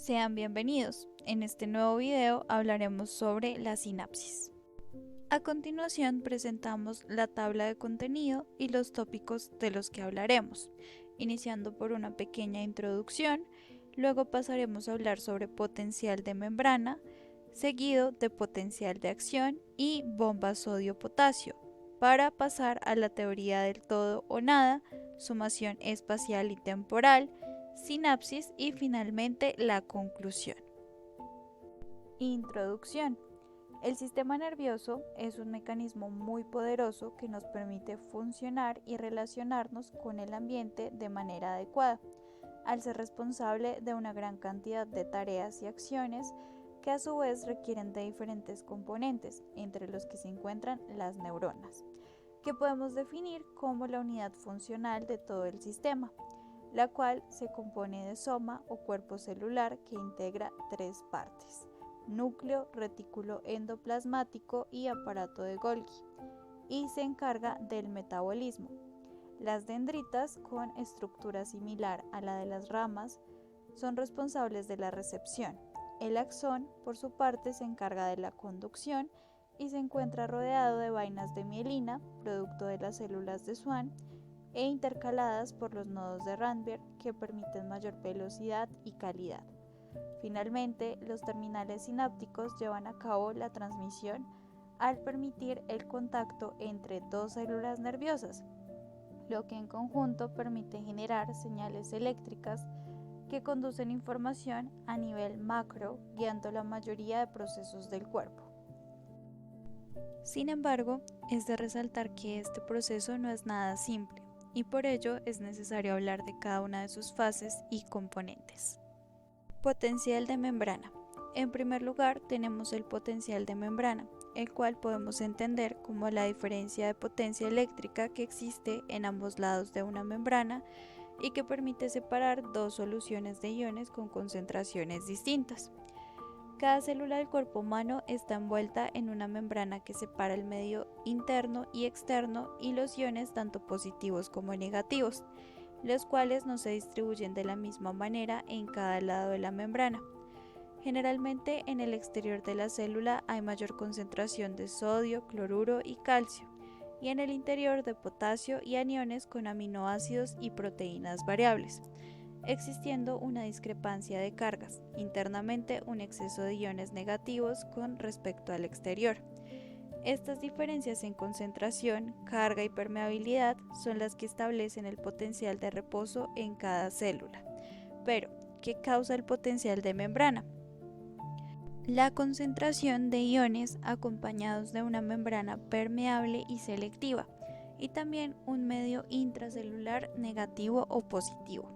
Sean bienvenidos. En este nuevo video hablaremos sobre la sinapsis. A continuación presentamos la tabla de contenido y los tópicos de los que hablaremos, iniciando por una pequeña introducción, luego pasaremos a hablar sobre potencial de membrana, seguido de potencial de acción y bomba sodio-potasio, para pasar a la teoría del todo o nada, sumación espacial y temporal, sinapsis y finalmente la conclusión. Introducción. El sistema nervioso es un mecanismo muy poderoso que nos permite funcionar y relacionarnos con el ambiente de manera adecuada, al ser responsable de una gran cantidad de tareas y acciones que a su vez requieren de diferentes componentes, entre los que se encuentran las neuronas, que podemos definir como la unidad funcional de todo el sistema, la cual se compone de soma o cuerpo celular que integra tres partes: núcleo, retículo endoplasmático y aparato de Golgi, y se encarga del metabolismo. Las dendritas, con estructura similar a la de las ramas, son responsables de la recepción. El axón, por su parte, se encarga de la conducción y se encuentra rodeado de vainas de mielina, producto de las células de Schwann, e intercaladas por los nodos de Ranvier que permiten mayor velocidad y calidad. Finalmente, los terminales sinápticos llevan a cabo la transmisión al permitir el contacto entre dos células nerviosas, lo que en conjunto permite generar señales eléctricas que conducen información a nivel macro, guiando la mayoría de procesos del cuerpo. Sin embargo, es de resaltar que este proceso no es nada simple, y por ello es necesario hablar de cada una de sus fases y componentes. Potencial de membrana. En primer lugar, tenemos el potencial de membrana, el cual podemos entender como la diferencia de potencia eléctrica que existe en ambos lados de una membrana y que permite separar dos soluciones de iones con concentraciones distintas. Cada célula del cuerpo humano está envuelta en una membrana que separa el medio interno y externo y los iones tanto positivos como negativos, los cuales no se distribuyen de la misma manera en cada lado de la membrana. Generalmente en el exterior de la célula hay mayor concentración de sodio, cloruro y calcio, y en el interior de potasio y aniones con aminoácidos y proteínas variables, existiendo una discrepancia de cargas, internamente un exceso de iones negativos con respecto al exterior. Estas diferencias en concentración, carga y permeabilidad son las que establecen el potencial de reposo en cada célula. Pero, ¿qué causa el potencial de membrana? La concentración de iones acompañados de una membrana permeable y selectiva, y también un medio intracelular negativo o positivo.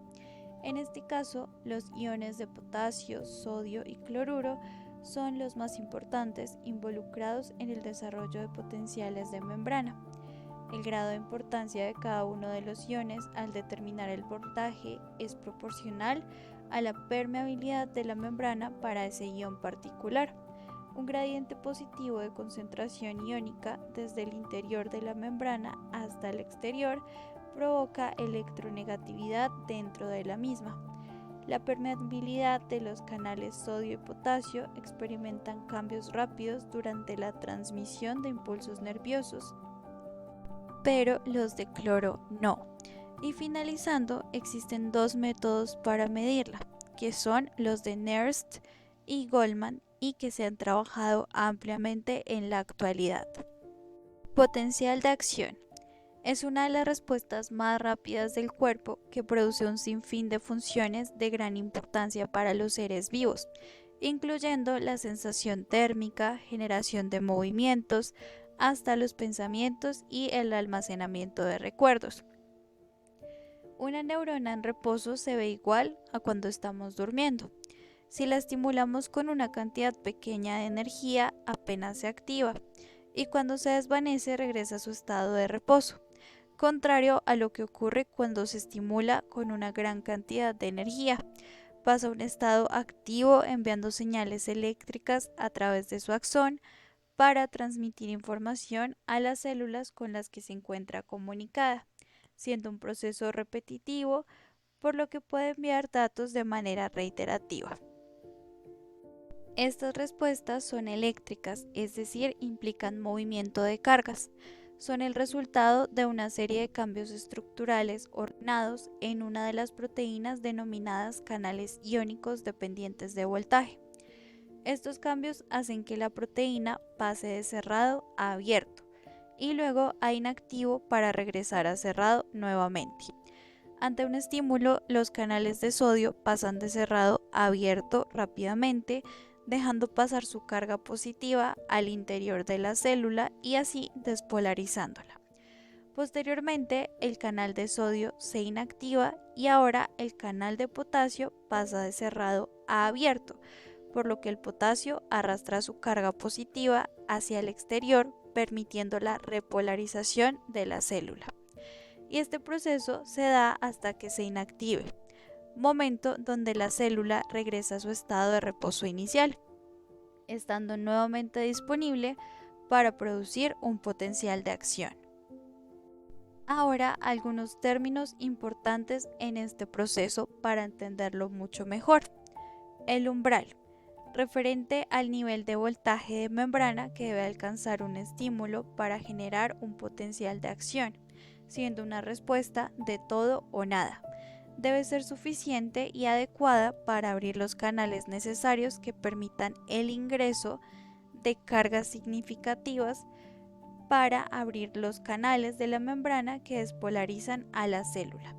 En este caso, los iones de potasio, sodio y cloruro son los más importantes involucrados en el desarrollo de potenciales de membrana. El grado de importancia de cada uno de los iones al determinar el voltaje es proporcional a la permeabilidad de la membrana para ese ion particular. Un gradiente positivo de concentración iónica desde el interior de la membrana hasta el exterior provoca electronegatividad dentro de la misma. La permeabilidad de los canales sodio y potasio experimentan cambios rápidos durante la transmisión de impulsos nerviosos, pero los de cloro no. Y finalizando, existen dos métodos para medirla, que son los de Nernst y Goldman, y que se han trabajado ampliamente en la actualidad. Potencial de acción. Es una de las respuestas más rápidas del cuerpo que produce un sinfín de funciones de gran importancia para los seres vivos, incluyendo la sensación térmica, generación de movimientos, hasta los pensamientos y el almacenamiento de recuerdos. Una neurona en reposo se ve igual a cuando estamos durmiendo. Si la estimulamos con una cantidad pequeña de energía, apenas se activa, y cuando se desvanece regresa a su estado de reposo, contrario a lo que ocurre cuando se estimula con una gran cantidad de energía. Pasa a un estado activo enviando señales eléctricas a través de su axón para transmitir información a las células con las que se encuentra comunicada, siendo un proceso repetitivo, por lo que puede enviar datos de manera reiterativa. Estas respuestas son eléctricas, es decir, implican movimiento de cargas. Son el resultado de una serie de cambios estructurales ordenados en una de las proteínas denominadas canales iónicos dependientes de voltaje. Estos cambios hacen que la proteína pase de cerrado a abierto y luego a inactivo para regresar a cerrado nuevamente. Ante un estímulo, los canales de sodio pasan de cerrado a abierto rápidamente, dejando pasar su carga positiva al interior de la célula y así despolarizándola. Posteriormente, el canal de sodio se inactiva y ahora el canal de potasio pasa de cerrado a abierto, por lo que el potasio arrastra su carga positiva hacia el exterior, permitiendo la repolarización de la célula. Y este proceso se da hasta que se inactive, momento donde la célula regresa a su estado de reposo inicial, estando nuevamente disponible para producir un potencial de acción. Ahora, algunos términos importantes en este proceso para entenderlo mucho mejor. El umbral, referente al nivel de voltaje de membrana que debe alcanzar un estímulo para generar un potencial de acción, siendo una respuesta de todo o nada. Debe ser suficiente y adecuada para abrir los canales necesarios que permitan el ingreso de cargas significativas para abrir los canales de la membrana que despolarizan a la célula,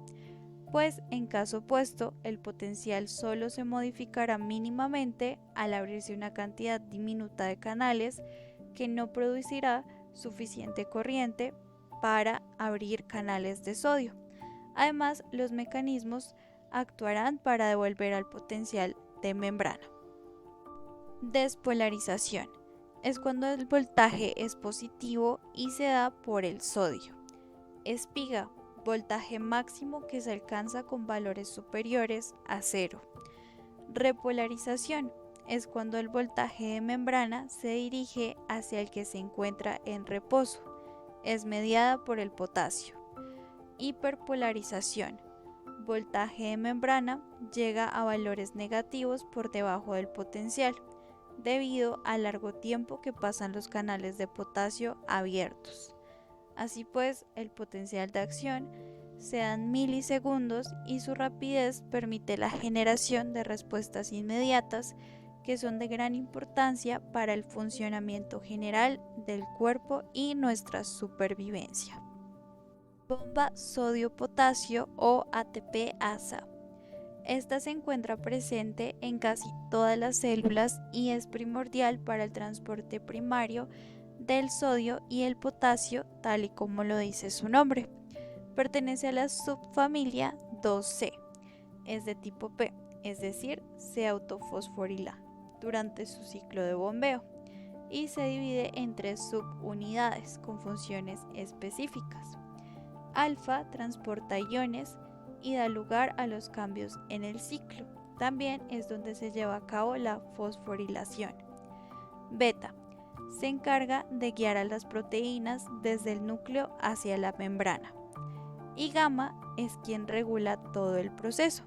pues en caso opuesto el potencial solo se modificará mínimamente al abrirse una cantidad diminuta de canales que no producirá suficiente corriente para abrir canales de sodio. Además, los mecanismos actuarán para devolver al potencial de membrana. Despolarización. Es cuando el voltaje es positivo y se da por el sodio. Espiga. Voltaje máximo que se alcanza con valores superiores a 0. Repolarización. Es cuando el voltaje de membrana se dirige hacia el que se encuentra en reposo. Es mediada por el potasio. Hiperpolarización. Voltaje de membrana llega a valores negativos por debajo del potencial, debido al largo tiempo que pasan los canales de potasio abiertos. Así pues, el potencial de acción se da en milisegundos y su rapidez permite la generación de respuestas inmediatas que son de gran importancia para el funcionamiento general del cuerpo y nuestra supervivencia. Bomba sodio-potasio o ATP-ASA. Esta se encuentra presente en casi todas las células y es primordial para el transporte primario del sodio y el potasio, tal y como lo dice su nombre. Pertenece a la subfamilia 2C, es de tipo P, es decir, se autofosforila durante su ciclo de bombeo y se divide en 3 subunidades con funciones específicas. Alfa transporta iones y da lugar a los cambios en el ciclo. También es donde se lleva a cabo la fosforilación. Beta se encarga de guiar a las proteínas desde el núcleo hacia la membrana. Y gamma es quien regula todo el proceso.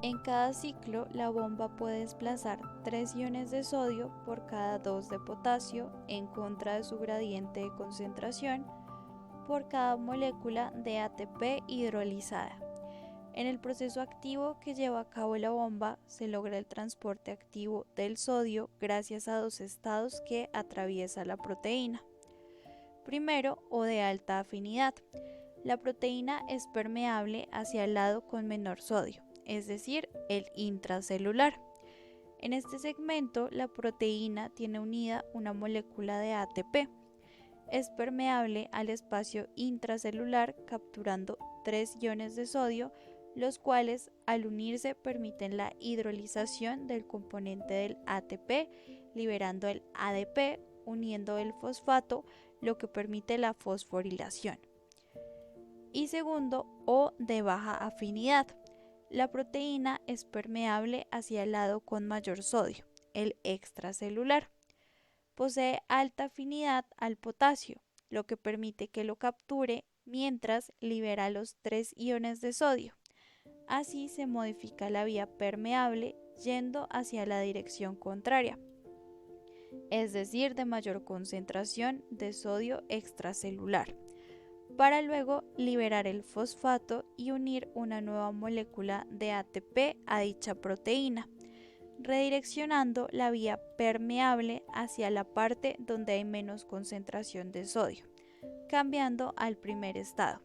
En cada ciclo, la bomba puede desplazar 3 iones de sodio por cada 2 de potasio en contra de su gradiente de concentración por cada molécula de ATP hidrolizada. En el proceso activo que lleva a cabo la bomba se logra el transporte activo del sodio gracias a 2 estados que atraviesa la proteína. Primero, o de alta afinidad. La proteína es permeable hacia el lado con menor sodio, es decir, el intracelular. En este segmento, la proteína tiene unida una molécula de ATP. Es permeable al espacio intracelular capturando 3 iones de sodio, los cuales al unirse permiten la hidrolización del componente del ATP, liberando el ADP, uniendo el fosfato, lo que permite la fosforilación. Y segundo, o de baja afinidad. La proteína es permeable hacia el lado con mayor sodio, el extracelular. Posee alta afinidad al potasio, lo que permite que lo capture mientras libera los 3 iones de sodio. Así se modifica la vía permeable yendo hacia la dirección contraria, es decir, de mayor concentración de sodio extracelular, para luego liberar el fosfato y unir una nueva molécula de ATP a dicha proteína, redireccionando la vía permeable hacia la parte donde hay menos concentración de sodio, cambiando al primer estado.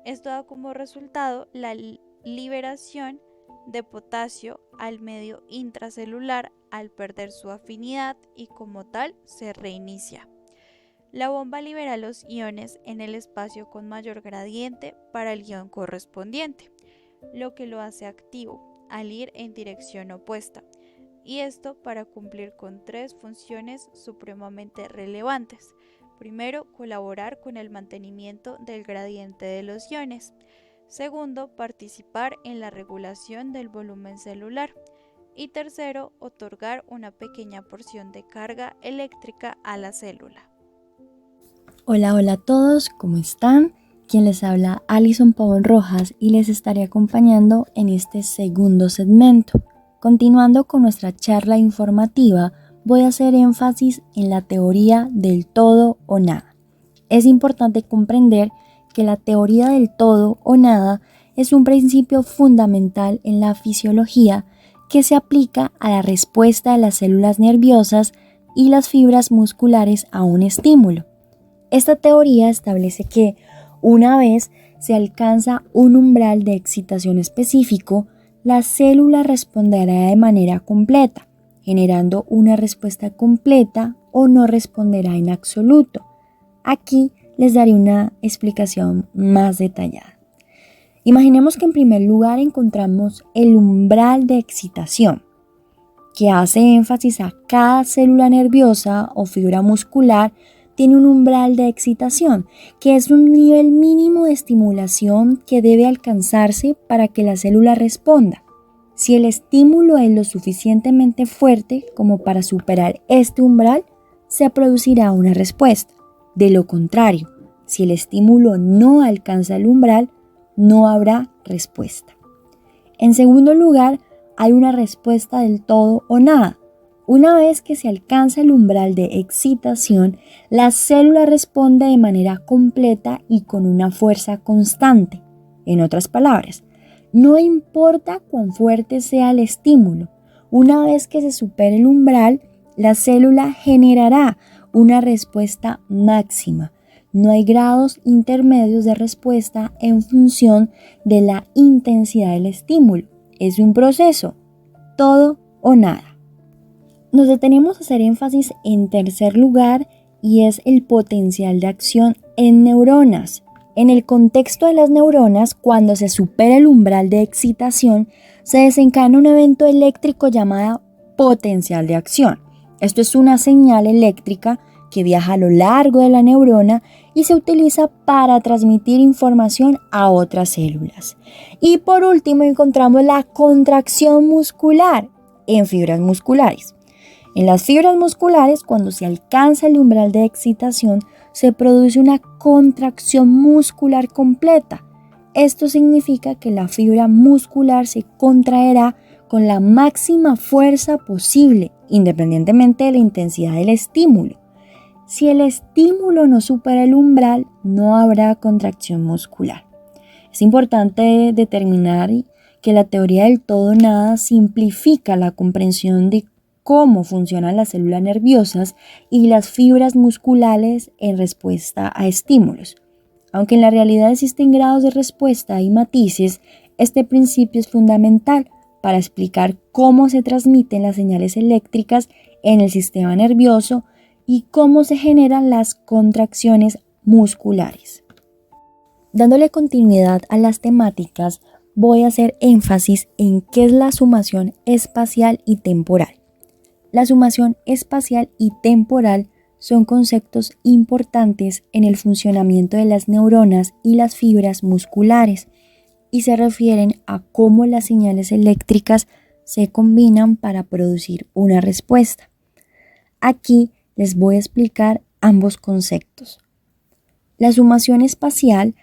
Esto da como resultado la liberación de potasio al medio intracelular al perder su afinidad y como tal se reinicia. La bomba libera los iones en el espacio con mayor gradiente para el ion correspondiente, lo que lo hace activo al ir en dirección opuesta, y esto para cumplir con tres funciones supremamente relevantes. Primero, colaborar con el mantenimiento del gradiente de los iones. Segundo, participar en la regulación del volumen celular. Y tercero, otorgar una pequeña porción de carga eléctrica a la célula. Hola a todos, ¿cómo están? Quien les habla Alison Pavón Rojas y les estaré acompañando en este segundo segmento. Continuando con nuestra charla informativa, voy a hacer énfasis en la teoría del todo o nada. Es importante comprender que la teoría del todo o nada es un principio fundamental en la fisiología que se aplica a la respuesta de las células nerviosas y las fibras musculares a un estímulo. Esta teoría establece que una vez se alcanza un umbral de excitación específico, la célula responderá de manera completa, generando una respuesta completa o no responderá en absoluto. Aquí les daré una explicación más detallada. Imaginemos que en primer lugar encontramos el umbral de excitación, que hace énfasis a cada célula nerviosa o fibra muscular tiene un umbral de excitación, que es un nivel mínimo de estimulación que debe alcanzarse para que la célula responda. Si el estímulo es lo suficientemente fuerte como para superar este umbral, se producirá una respuesta. De lo contrario, si el estímulo no alcanza el umbral, no habrá respuesta. En segundo lugar, hay una respuesta del todo o nada. Una vez que se alcanza el umbral de excitación, la célula responde de manera completa y con una fuerza constante. En otras palabras, no importa cuán fuerte sea el estímulo, una vez que se supere el umbral, la célula generará una respuesta máxima. No hay grados intermedios de respuesta en función de la intensidad del estímulo. Es un proceso, todo o nada. Nos detenemos a hacer énfasis en tercer lugar y es el potencial de acción en neuronas. En el contexto de las neuronas, cuando se supera el umbral de excitación, se desencadena un evento eléctrico llamado potencial de acción. Esto es una señal eléctrica que viaja a lo largo de la neurona y se utiliza para transmitir información a otras células. Y por último encontramos la contracción muscular en fibras musculares. En las fibras musculares, cuando se alcanza el umbral de excitación, se produce una contracción muscular completa. Esto significa que la fibra muscular se contraerá con la máxima fuerza posible, independientemente de la intensidad del estímulo. Si el estímulo no supera el umbral, no habrá contracción muscular. Es importante determinar que la teoría del todo nada simplifica la comprensión de cómo funcionan las células nerviosas y las fibras musculares en respuesta a estímulos. Aunque en la realidad existen grados de respuesta y matices, este principio es fundamental para explicar cómo se transmiten las señales eléctricas en el sistema nervioso y cómo se generan las contracciones musculares. Dándole continuidad a las temáticas, voy a hacer énfasis en qué es la sumación espacial y temporal. La sumación espacial y temporal son conceptos importantes en el funcionamiento de las neuronas y las fibras musculares y se refieren a cómo las señales eléctricas se combinan para producir una respuesta. Aquí les voy a explicar ambos conceptos. La sumación espacial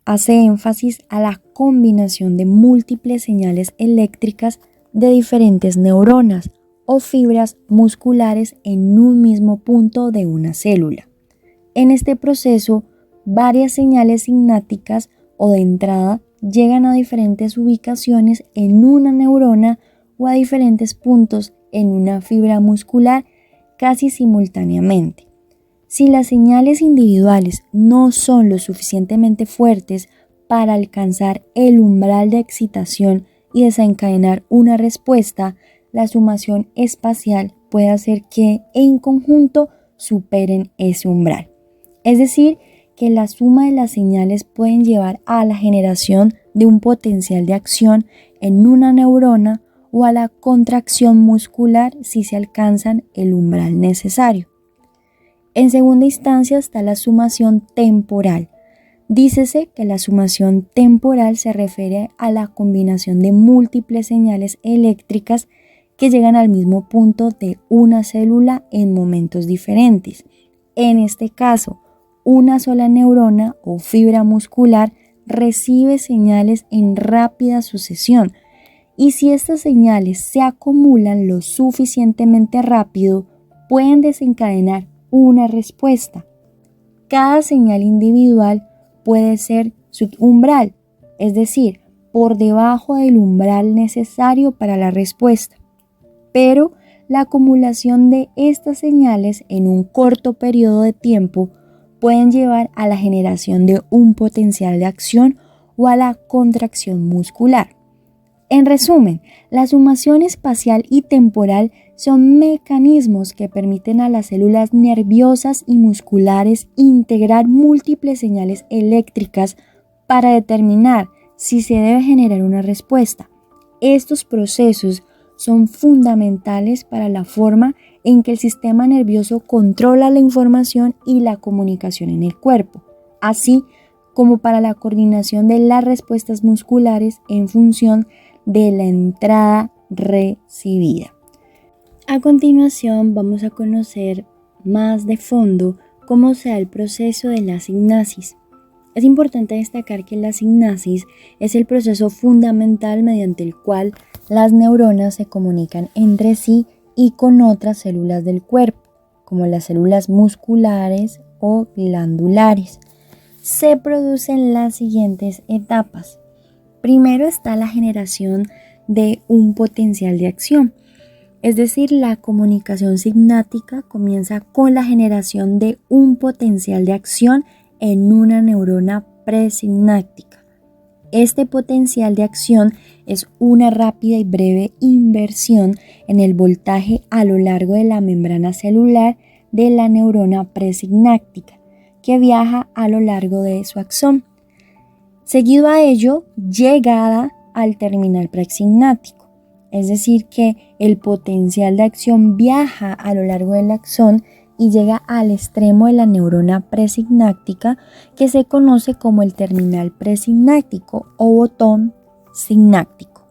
hace énfasis a la combinación de múltiples señales eléctricas de diferentes neuronas o fibras musculares en un mismo punto de una célula. En este proceso, varias señales sinápticas o de entrada llegan a diferentes ubicaciones en una neurona o a diferentes puntos en una fibra muscular casi simultáneamente. Si las señales individuales no son lo suficientemente fuertes para alcanzar el umbral de excitación y desencadenar una respuesta, la sumación espacial puede hacer que en conjunto superen ese umbral. Es decir, que la suma de las señales pueden llevar a la generación de un potencial de acción en una neurona o a la contracción muscular si se alcanzan el umbral necesario. En segunda instancia está la sumación temporal. Dícese que la sumación temporal se refiere a la combinación de múltiples señales eléctricas que llegan al mismo punto de una célula en momentos diferentes. En este caso, una sola neurona o fibra muscular recibe señales en rápida sucesión, y si estas señales se acumulan lo suficientemente rápido, pueden desencadenar una respuesta. Cada señal individual puede ser subumbral, es decir, por debajo del umbral necesario para la respuesta, pero la acumulación de estas señales en un corto periodo de tiempo pueden llevar a la generación de un potencial de acción o a la contracción muscular. En resumen, la sumación espacial y temporal son mecanismos que permiten a las células nerviosas y musculares integrar múltiples señales eléctricas para determinar si se debe generar una respuesta. Estos procesos son fundamentales para la forma en que el sistema nervioso controla la información y la comunicación en el cuerpo, así como para la coordinación de las respuestas musculares en función de la entrada recibida. A continuación vamos a conocer más de fondo cómo se da el proceso de la sinapsis. Es importante destacar que la sinapsis es el proceso fundamental mediante el cual las neuronas se comunican entre sí y con otras células del cuerpo, como las células musculares o glandulares. Se producen las siguientes etapas. Primero está la generación de un potencial de acción, es decir, la comunicación sináptica comienza con la generación de un potencial de acción en una neurona presináptica. Este potencial de acción es una rápida y breve inversión en el voltaje a lo largo de la membrana celular de la neurona presináptica, que viaja a lo largo de su axón. Seguido a ello, llegada al terminal presináptico, es decir, que el potencial de acción viaja a lo largo del axón y llega al extremo de la neurona presináptica, que se conoce como el terminal presináptico o botón sináptico.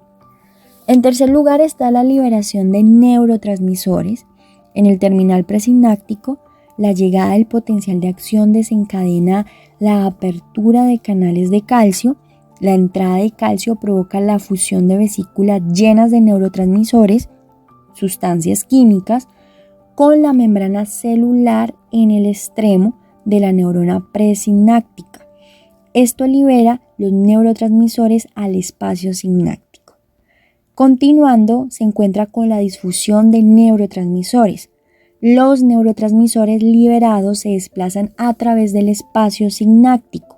En tercer lugar está la liberación de neurotransmisores. En el terminal presináptico, la llegada del potencial de acción desencadena la apertura de canales de calcio. La entrada de calcio provoca la fusión de vesículas llenas de neurotransmisores, sustancias químicas, con la membrana celular en el extremo de la neurona presináptica. Esto libera los neurotransmisores al espacio sináptico. Continuando, se encuentra con la difusión de neurotransmisores. Los neurotransmisores liberados se desplazan a través del espacio sináptico,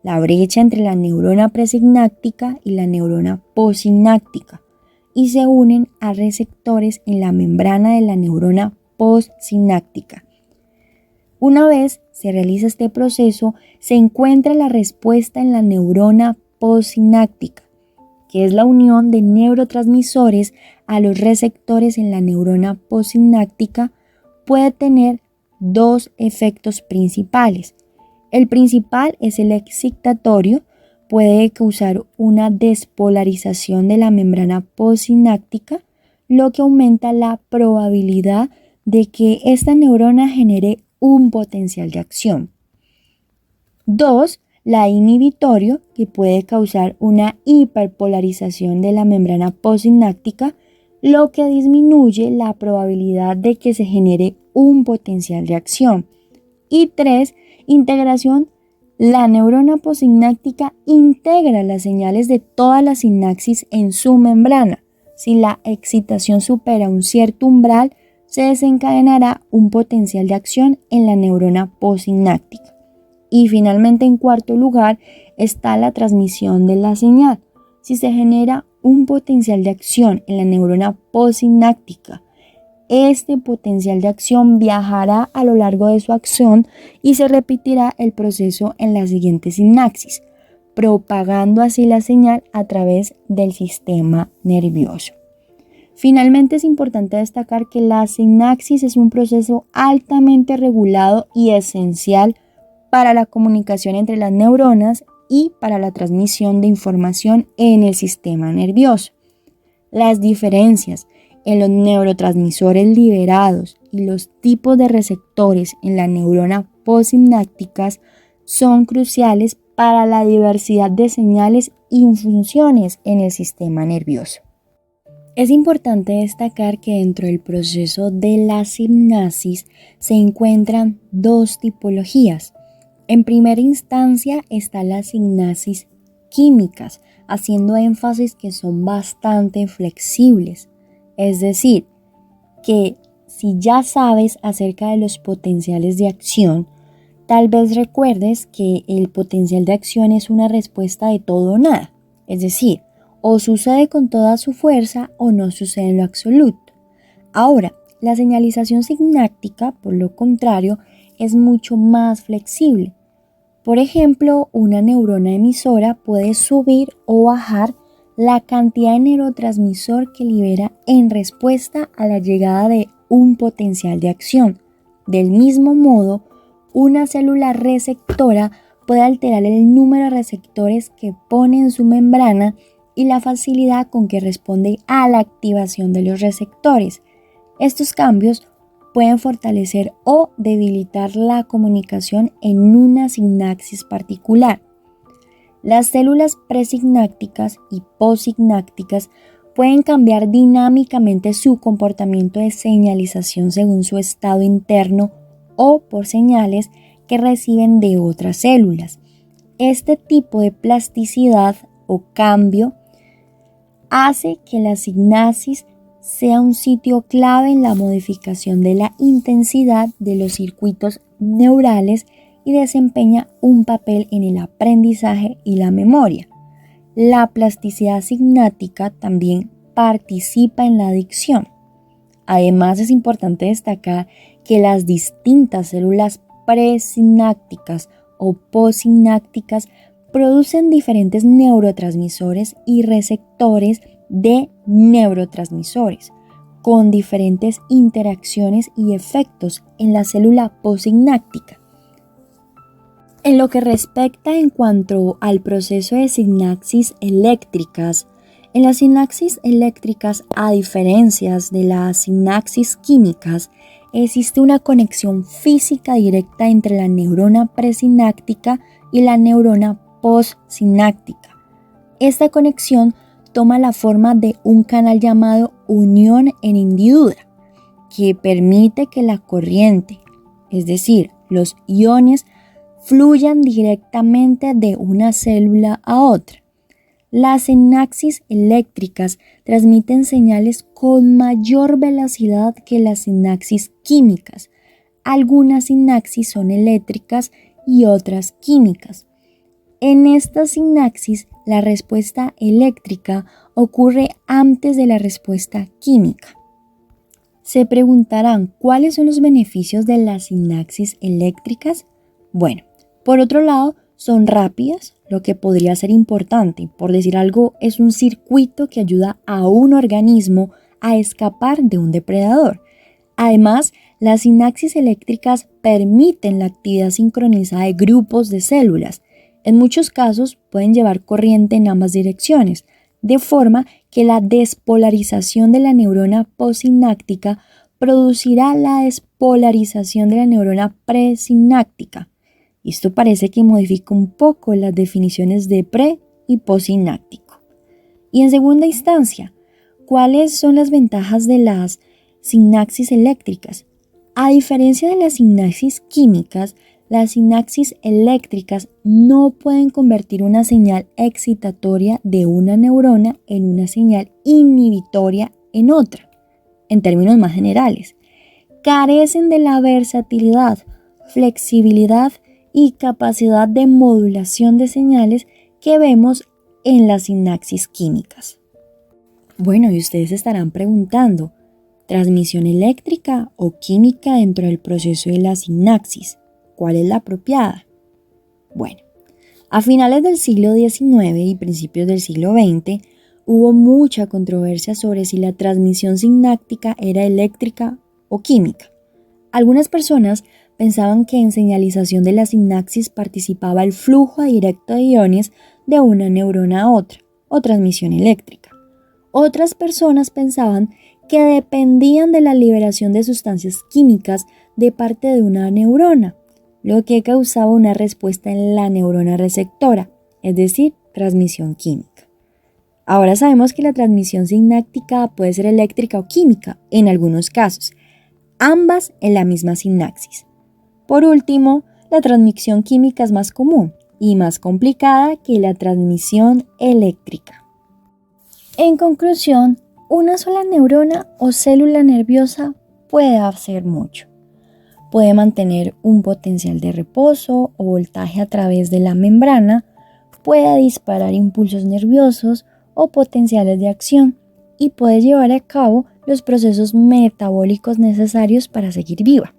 la brecha entre la neurona presináptica y la neurona postsináptica, y se unen a receptores en la membrana de la neurona postsináptica. Una vez se realiza este proceso, se encuentra la respuesta en la neurona postsináptica, que es la unión de neurotransmisores a los receptores en la neurona postsináptica. Puede tener dos efectos principales. El principal es el excitatorio, puede causar una despolarización de la membrana postsináptica, lo que aumenta la probabilidad de que esta neurona genere un potencial de acción. 2. la inhibitorio, que puede causar una hiperpolarización de la membrana postsináptica, lo que disminuye la probabilidad de que se genere un potencial de acción. Y 3, integración. La neurona postsináptica integra las señales de todas las sinapsis en su membrana. Si la excitación supera un cierto umbral, se desencadenará un potencial de acción en la neurona postsináptica. Y finalmente, en cuarto lugar, está la transmisión de la señal. Si se genera un potencial de acción en la neurona postsináptica, este potencial de acción viajará a lo largo de su acción y se repetirá el proceso en la siguiente sinapsis, propagando así la señal a través del sistema nervioso. Finalmente, es importante destacar que la sinapsis es un proceso altamente regulado y esencial para la comunicación entre las neuronas y para la transmisión de información en el sistema nervioso. Las diferencias en los neurotransmisores liberados y los tipos de receptores en la neurona postsinápticas son cruciales para la diversidad de señales y funciones en el sistema nervioso. Es importante destacar que dentro del proceso de la sinapsis se encuentran dos tipologías. En primera instancia están las sinapsis químicas, haciendo énfasis que son bastante flexibles. Es decir, que si ya sabes acerca de los potenciales de acción, tal vez recuerdes que el potencial de acción es una respuesta de todo o nada. Es decir, o sucede con toda su fuerza o no sucede en lo absoluto. Ahora, la señalización sináptica, por lo contrario, es mucho más flexible. Por ejemplo, una neurona emisora puede subir o bajar la cantidad de neurotransmisor que libera en respuesta a la llegada de un potencial de acción. Del mismo modo, una célula receptora puede alterar el número de receptores que pone en su membrana y la facilidad con que responde a la activación de los receptores. Estos cambios pueden fortalecer o debilitar la comunicación en una sinapsis particular. Las células presinápticas y postsinápticas pueden cambiar dinámicamente su comportamiento de señalización según su estado interno o por señales que reciben de otras células. Este tipo de plasticidad o cambio hace que la sinapsis sea un sitio clave en la modificación de la intensidad de los circuitos neurales y desempeña un papel en el aprendizaje y la memoria. La plasticidad sináptica también participa en la adicción. Además, es importante destacar que las distintas células presinápticas o postsinápticas producen diferentes neurotransmisores y receptores de neurotransmisores, con diferentes interacciones y efectos en la célula postsináptica. En lo que respecta en cuanto al proceso de sinapsis eléctricas, en las sinapsis eléctricas, a diferencia de las sinapsis químicas, existe una conexión física directa entre la neurona presináptica y la neurona postsináptica. Esta conexión toma la forma de un canal llamado unión en hendidura, que permite que la corriente, es decir, los iones, fluyan directamente de una célula a otra. Las sinapsis eléctricas transmiten señales con mayor velocidad que las sinapsis químicas. Algunas sinapsis son eléctricas y otras químicas. En esta sinapsis, la respuesta eléctrica ocurre antes de la respuesta química. Se preguntarán, ¿cuáles son los beneficios de las sinapsis eléctricas? Bueno, por otro lado, son rápidas, lo que podría ser importante. Por decir algo, es un circuito que ayuda a un organismo a escapar de un depredador. Además, las sinapsis eléctricas permiten la actividad sincronizada de grupos de células. En muchos casos pueden llevar corriente en ambas direcciones, de forma que la despolarización de la neurona postsináptica producirá la despolarización de la neurona presináptica. Esto parece que modifica un poco las definiciones de pre y postsináptico. Y en segunda instancia, ¿cuáles son las ventajas de las sinapsis eléctricas? A diferencia de las sinapsis químicas, las sinapsis eléctricas no pueden convertir una señal excitatoria de una neurona en una señal inhibitoria en otra. En términos más generales, carecen de la versatilidad, flexibilidad y capacidad de modulación de señales que vemos en las sinapsis químicas. Bueno, y ustedes se estarán preguntando, ¿transmisión eléctrica o química dentro del proceso de la sinapsis? ¿Cuál es la apropiada? Bueno, a finales del siglo XIX y principios del siglo XX hubo mucha controversia sobre si la transmisión sináptica era eléctrica o química. Algunas personas pensaban que en señalización de la sinapsis participaba el flujo directo de iones de una neurona a otra, o transmisión eléctrica. Otras personas pensaban que dependían de la liberación de sustancias químicas de parte de una neurona, lo que causaba una respuesta en la neurona receptora, es decir, transmisión química. Ahora sabemos que la transmisión sináptica puede ser eléctrica o química en algunos casos, ambas en la misma sinapsis. Por último, la transmisión química es más común y más complicada que la transmisión eléctrica. En conclusión, una sola neurona o célula nerviosa puede hacer mucho. Puede mantener un potencial de reposo o voltaje a través de la membrana, puede disparar impulsos nerviosos o potenciales de acción y puede llevar a cabo los procesos metabólicos necesarios para seguir viva.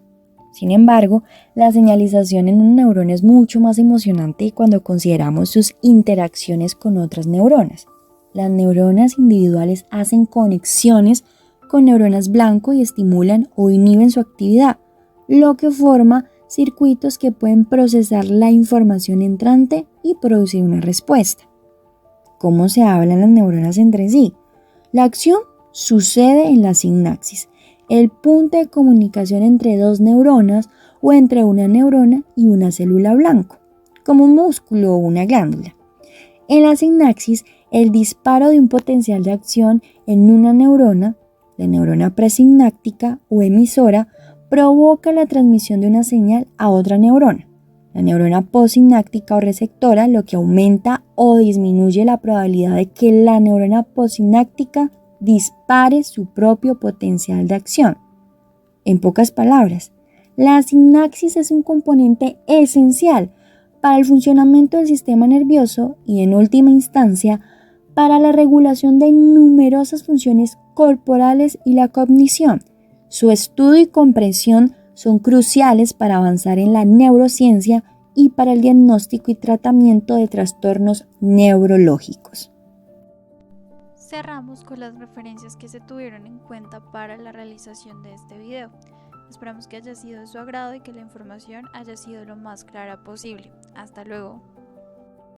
Sin embargo, la señalización en una neurona es mucho más emocionante cuando consideramos sus interacciones con otras neuronas. Las neuronas individuales hacen conexiones con neuronas blanco y estimulan o inhiben su actividad, lo que forma circuitos que pueden procesar la información entrante y producir una respuesta. ¿Cómo se hablan las neuronas entre sí? La acción sucede en la sinapsis, el punto de comunicación entre dos neuronas o entre una neurona y una célula blanco, como un músculo o una glándula. En la sinapsis, el disparo de un potencial de acción en una neurona, la neurona presináptica o emisora, provoca la transmisión de una señal a otra neurona, la neurona postsináptica o receptora, lo que aumenta o disminuye la probabilidad de que la neurona postsináptica dispare su propio potencial de acción. En pocas palabras, la sinapsis es un componente esencial para el funcionamiento del sistema nervioso y, en última instancia, para la regulación de numerosas funciones corporales y la cognición. Su estudio y comprensión son cruciales para avanzar en la neurociencia y para el diagnóstico y tratamiento de trastornos neurológicos. Cerramos con las referencias que se tuvieron en cuenta para la realización de este video. Esperamos que haya sido de su agrado y que la información haya sido lo más clara posible. Hasta luego.